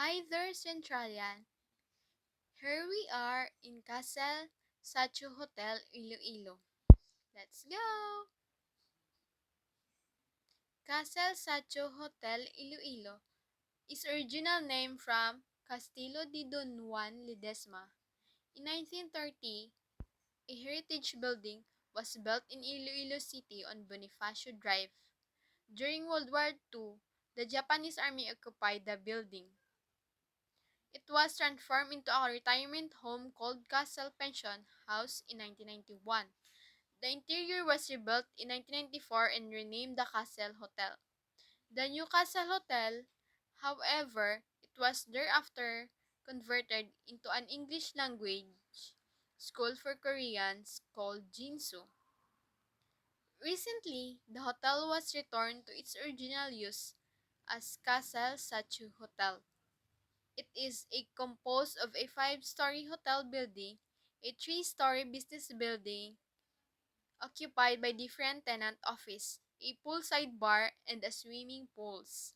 Hi there, Centralian. Here we are in Castle Sacho Hotel, Iloilo. Let's go! Castle Sacho Hotel, Iloilo is original name from Castillo di Don Juan Ledesma. In 1930, a heritage building was built in Iloilo City on Bonifacio Drive. During World War II, the Japanese Army occupied the building. It was transformed into a retirement home called Castle Pension House in 1991. The interior was rebuilt in 1994 and renamed the Castle Hotel. The new Castle Hotel, however, it was thereafter converted into an English language school for Koreans called Jinsu. Recently, the hotel was returned to its original use as Castle Sachu Hotel. It is composed of a five-story hotel building, a three-story business building occupied by different tenant office, a poolside bar, and a swimming pools.